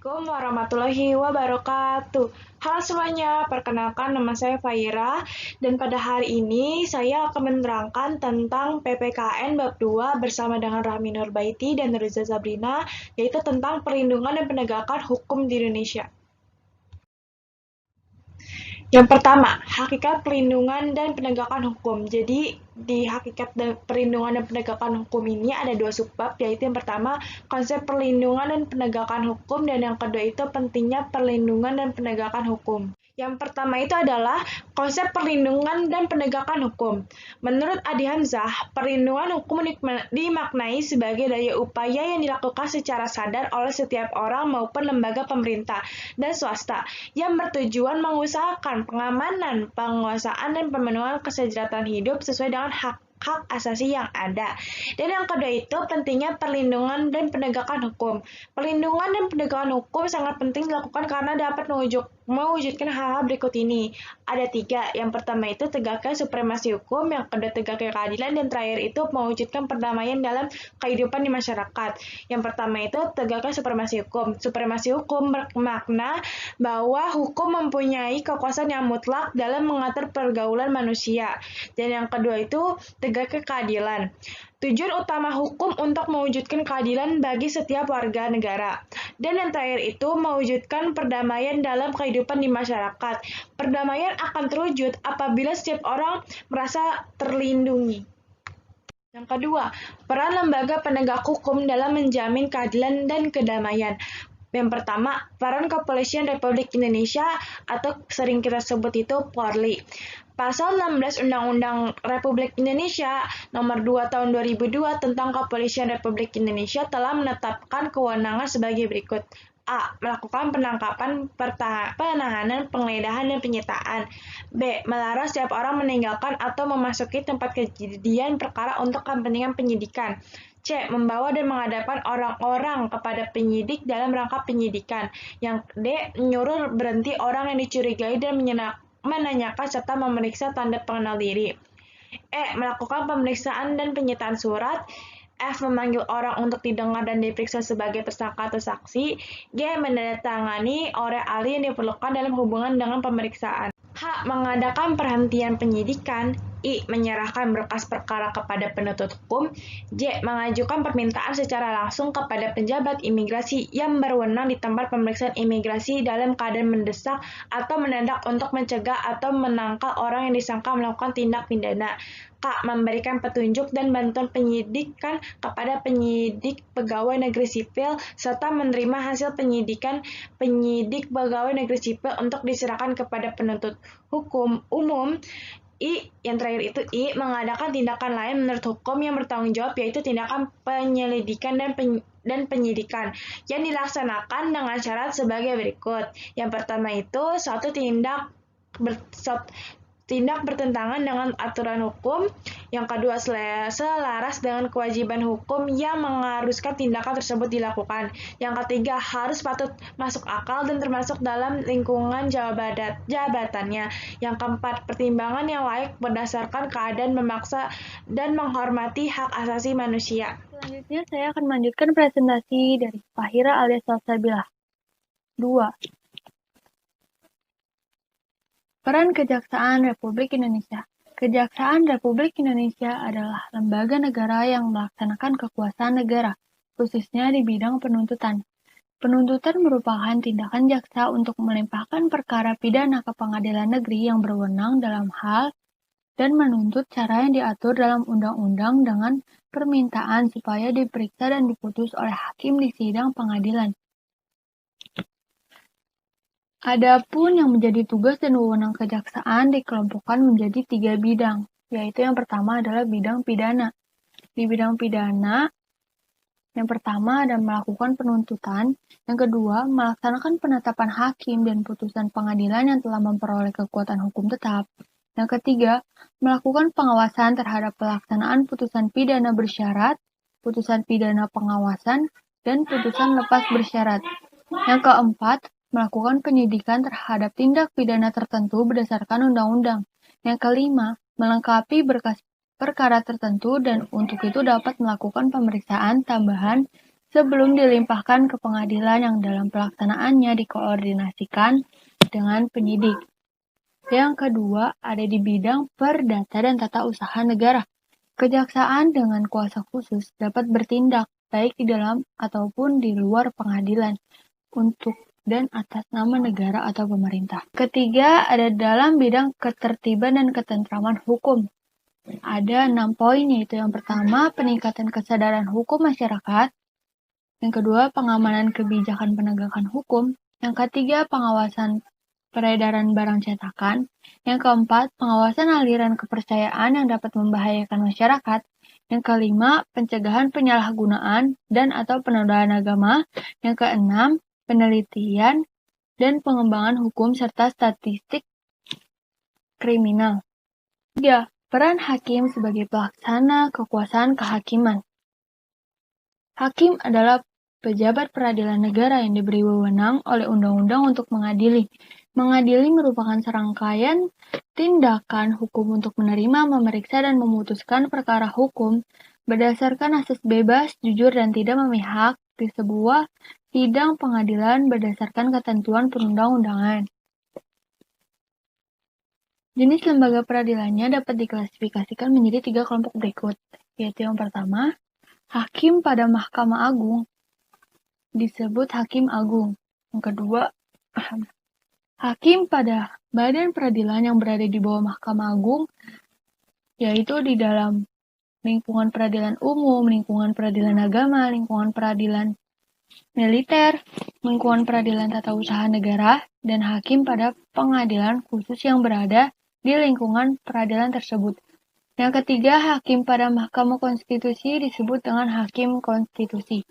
Assalamualaikum warahmatullahi wabarakatuh. Halo semuanya, perkenalkan nama saya Faira dan pada hari ini saya akan menerangkan tentang PPKN Bab 2 bersama dengan Rahmi Nurbaiti dan Riza Sabrina, yaitu tentang perlindungan dan penegakan hukum di Indonesia. Yang pertama, hakikat perlindungan dan penegakan hukum. Jadi, di hakikat perlindungan dan penegakan hukum ini ada dua subbab, yaitu yang pertama, konsep perlindungan dan penegakan hukum, dan yang kedua itu pentingnya perlindungan dan penegakan hukum. Yang pertama itu adalah konsep perlindungan dan penegakan hukum. Menurut Adi Hamzah, perlindungan hukum dimaknai sebagai daya upaya yang dilakukan secara sadar oleh setiap orang maupun lembaga pemerintah dan swasta yang bertujuan mengusahakan pengamanan, penguasaan, dan pemenuhan kesejahteraan hidup sesuai dengan hak asasi yang ada. Dan yang kedua itu pentingnya perlindungan dan penegakan hukum. Perlindungan dan penegakan hukum sangat penting dilakukan karena dapat mewujudkan hal-hal berikut ini. Ada tiga. Yang pertama itu tegakkan supremasi hukum, yang kedua tegakkan keadilan, dan terakhir itu mewujudkan perdamaian dalam kehidupan di masyarakat. Yang pertama itu tegakkan supremasi hukum. Supremasi hukum bermakna bahwa hukum mempunyai kekuasaan yang mutlak dalam mengatur pergaulan manusia. Dan yang kedua itu tegakkan keadilan. Tujuan utama hukum untuk mewujudkan keadilan bagi setiap warga negara. Dan yang terakhir itu mewujudkan perdamaian dalam kehidupan di masyarakat. Perdamaian akan terwujud apabila setiap orang merasa terlindungi. Yang kedua, peran lembaga penegak hukum dalam menjamin keadilan dan kedamaian. Yang pertama, peran Kepolisian Republik Indonesia atau sering kita sebut itu Polri. Pasal 16 Undang-Undang Republik Indonesia Nomor 2 Tahun 2002 tentang Kepolisian Republik Indonesia telah menetapkan kewenangan sebagai berikut. A. Melakukan penangkapan, penahanan, penggeledahan, dan penyitaan. B. Melarang setiap orang meninggalkan atau memasuki tempat kejadian perkara untuk kepentingan penyidikan. C. Membawa dan menghadapkan orang-orang kepada penyidik dalam rangka penyidikan. Yang D. Menyuruh berhenti orang yang dicurigai dan menanyakan serta memeriksa tanda pengenal diri. E. Melakukan pemeriksaan dan penyitaan surat. F. Memanggil orang untuk didengar dan diperiksa sebagai tersangka atau saksi. G. Menandatangani oleh ahli yang diperlukan dalam hubungan dengan pemeriksaan. H. Mengadakan perhentian penyidikan. I. Menyerahkan berkas perkara kepada penuntut hukum. J. Mengajukan permintaan secara langsung kepada penjabat imigrasi yang berwenang di tempat pemeriksaan imigrasi dalam keadaan mendesak atau mendadak untuk mencegah atau menangkal orang yang disangka melakukan tindak pidana. K. Memberikan petunjuk dan bantuan penyidikan kepada penyidik pegawai negeri sipil serta menerima hasil penyidikan penyidik pegawai negeri sipil untuk diserahkan kepada penuntut hukum umum. I, yang terakhir itu I, mengadakan tindakan lain menurut hukum yang bertanggung jawab, yaitu tindakan penyelidikan dan penyidikan yang dilaksanakan dengan syarat sebagai berikut. Yang pertama itu suatu tindak bertentangan dengan aturan hukum. Yang kedua, selaras dengan kewajiban hukum yang mengharuskan tindakan tersebut dilakukan. Yang ketiga, harus patut masuk akal dan termasuk dalam lingkungan jabatannya. Yang keempat, pertimbangan yang layak berdasarkan keadaan memaksa dan menghormati hak asasi manusia. Selanjutnya, saya akan melanjutkan presentasi dari Fahira alias Salsabilah. 2. Peran Kejaksaan Republik Indonesia. Kejaksaan Republik Indonesia adalah lembaga negara yang melaksanakan kekuasaan negara, khususnya di bidang penuntutan. Penuntutan merupakan tindakan jaksa untuk melimpahkan perkara pidana ke pengadilan negeri yang berwenang dalam hal dan menuntut cara yang diatur dalam undang-undang dengan permintaan supaya diperiksa dan diputus oleh hakim di sidang pengadilan. Adapun yang menjadi tugas dan wewenang kejaksaan dikelompokkan menjadi 3 bidang, yaitu yang pertama adalah bidang pidana. Di bidang pidana, yang pertama ada melakukan penuntutan, yang kedua melaksanakan penetapan hakim dan putusan pengadilan yang telah memperoleh kekuatan hukum tetap, yang ketiga melakukan pengawasan terhadap pelaksanaan putusan pidana bersyarat, putusan pidana pengawasan, dan putusan lepas bersyarat. Yang keempat, melakukan penyidikan terhadap tindak pidana tertentu berdasarkan undang-undang. Yang kelima, melengkapi berkas perkara tertentu dan untuk itu dapat melakukan pemeriksaan tambahan sebelum dilimpahkan ke pengadilan yang dalam pelaksanaannya dikoordinasikan dengan penyidik. Yang kedua, ada di bidang perdata dan tata usaha negara. Kejaksaan dengan kuasa khusus dapat bertindak baik di dalam ataupun di luar pengadilan untuk dan atas nama negara atau pemerintah. Ketiga, ada dalam bidang ketertiban dan ketentraman hukum. Ada 6 poin, yaitu yang pertama, peningkatan kesadaran hukum masyarakat. Yang kedua, pengamanan kebijakan penegakan hukum. Yang ketiga, pengawasan peredaran barang cetakan. Yang keempat, pengawasan aliran kepercayaan yang dapat membahayakan masyarakat. Yang kelima, pencegahan penyalahgunaan dan atau penodaan agama. Yang keenam, penelitian dan pengembangan hukum serta statistik kriminal. 3. Peran hakim sebagai pelaksana kekuasaan kehakiman. Hakim adalah pejabat peradilan negara yang diberi wewenang oleh undang-undang untuk mengadili. Mengadili merupakan serangkaian tindakan hukum untuk menerima, memeriksa, dan memutuskan perkara hukum berdasarkan asas bebas, jujur, dan tidak memihak di sebuah sidang pengadilan berdasarkan ketentuan perundang-undangan. Jenis lembaga peradilannya dapat diklasifikasikan menjadi 3 kelompok berikut, yaitu yang pertama, hakim pada Mahkamah Agung disebut Hakim Agung. Yang kedua, hakim pada badan peradilan yang berada di bawah Mahkamah Agung, yaitu di dalam lingkungan peradilan umum, lingkungan peradilan agama, lingkungan peradilan militer, lingkungan peradilan tata usaha negara, dan hakim pada pengadilan khusus yang berada di lingkungan peradilan tersebut. Yang ketiga, hakim pada Mahkamah Konstitusi disebut dengan Hakim Konstitusi.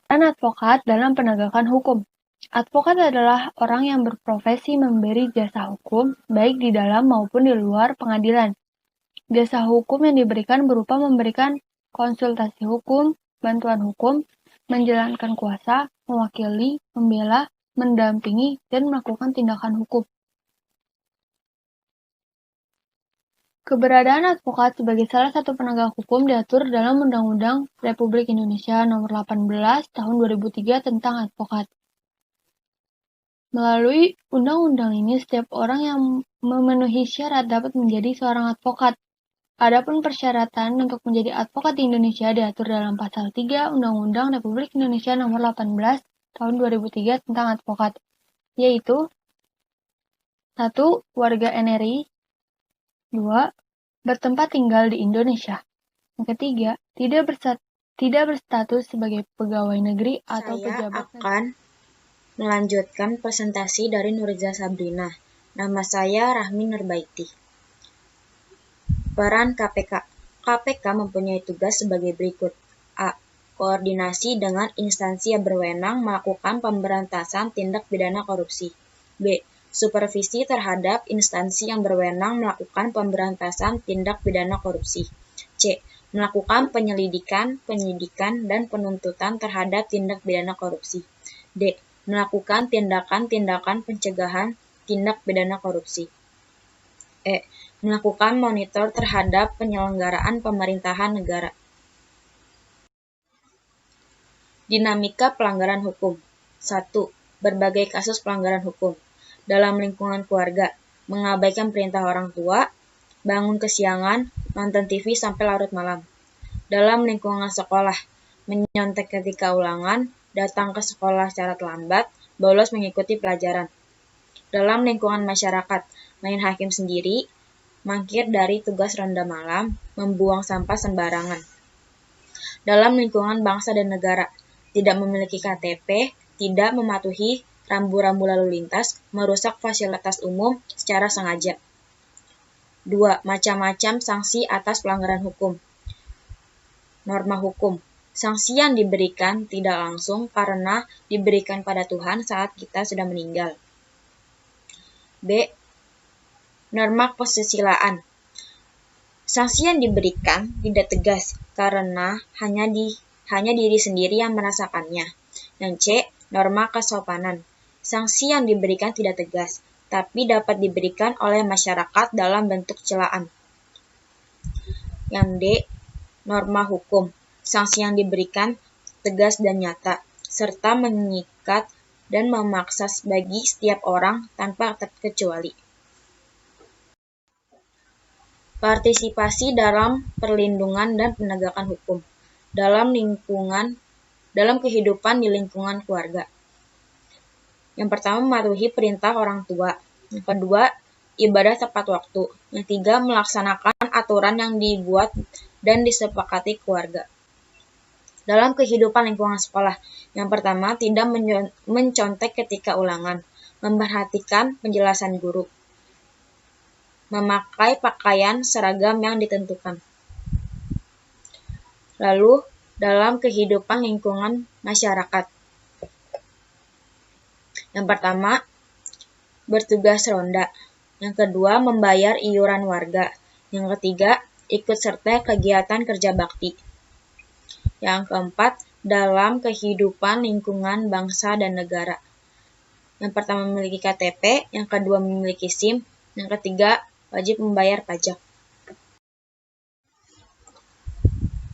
Dan advokat dalam penegakan hukum. Advokat adalah orang yang berprofesi memberi jasa hukum, baik di dalam maupun di luar pengadilan. Jasa hukum yang diberikan berupa memberikan konsultasi hukum, bantuan hukum, menjalankan kuasa, mewakili, membela, mendampingi, dan melakukan tindakan hukum. Keberadaan advokat sebagai salah satu penegak hukum diatur dalam Undang-Undang Republik Indonesia Nomor 18 Tahun 2003 tentang advokat. Melalui undang-undang ini, setiap orang yang memenuhi syarat dapat menjadi seorang advokat. Adapun persyaratan untuk menjadi advokat di Indonesia diatur dalam Pasal 3 Undang-Undang Republik Indonesia Nomor 18 Tahun 2003 tentang advokat, yaitu 1. Warga NRI, 2. Bertempat tinggal di Indonesia. Yang ketiga, tidak berstatus sebagai pegawai negeri atau pejabat negeri. Saya akan melanjutkan presentasi dari Nurza Sabrina. Nama saya Rahmi Nurbaiti. Peran KPK. KPK mempunyai tugas sebagai berikut. A. Koordinasi dengan instansi yang berwenang melakukan pemberantasan tindak pidana korupsi. B. Supervisi terhadap instansi yang berwenang melakukan pemberantasan tindak pidana korupsi. C. Melakukan penyelidikan, penyidikan, dan penuntutan terhadap tindak pidana korupsi. D. Melakukan tindakan-tindakan pencegahan tindak pidana korupsi. E. Melakukan monitor terhadap penyelenggaraan pemerintahan negara. Dinamika pelanggaran hukum. 1. Berbagai kasus pelanggaran hukum. Dalam lingkungan keluarga, mengabaikan perintah orang tua, bangun kesiangan, nonton TV sampai larut malam. Dalam lingkungan sekolah, menyontek ketika ulangan, datang ke sekolah secara terlambat, bolos mengikuti pelajaran. Dalam lingkungan masyarakat, main hakim sendiri, mangkir dari tugas ronda malam, membuang sampah sembarangan. Dalam lingkungan bangsa dan negara, tidak memiliki KTP, tidak mematuhi rambu-rambu lalu lintas, merusak fasilitas umum secara sengaja. 2. Macam-macam sanksi atas pelanggaran hukum. Norma hukum. Sanksi yang diberikan tidak langsung karena diberikan pada Tuhan saat kita sudah meninggal. B. Norma kesusilaan. Sanksi yang diberikan tidak tegas karena hanya diri sendiri yang merasakannya. Dan C. Norma kesopanan. Sanksi yang diberikan tidak tegas, tapi dapat diberikan oleh masyarakat dalam bentuk celaan. Yang D. Norma hukum. sanksi yang diberikan tegas dan nyata, serta mengikat dan memaksa bagi setiap orang tanpa terkecuali. Partisipasi dalam perlindungan dan penegakan hukum dalam kehidupan di lingkungan keluarga. Yang pertama, mematuhi perintah orang tua. Yang kedua, ibadah tepat waktu. Yang ketiga, melaksanakan aturan yang dibuat dan disepakati keluarga. Dalam kehidupan lingkungan sekolah, yang pertama, tidak mencontek ketika ulangan, memperhatikan penjelasan guru, memakai pakaian seragam yang ditentukan. Lalu, dalam kehidupan lingkungan masyarakat, yang pertama, bertugas ronda. Yang kedua, membayar iuran warga. Yang ketiga, ikut serta kegiatan kerja bakti. Yang keempat, dalam kehidupan lingkungan bangsa dan negara. Yang pertama, memiliki KTP. Yang kedua, memiliki SIM. Yang ketiga, wajib membayar pajak.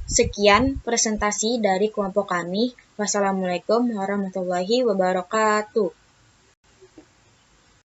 Sekian presentasi dari kelompok kami. Wassalamualaikum warahmatullahi wabarakatuh.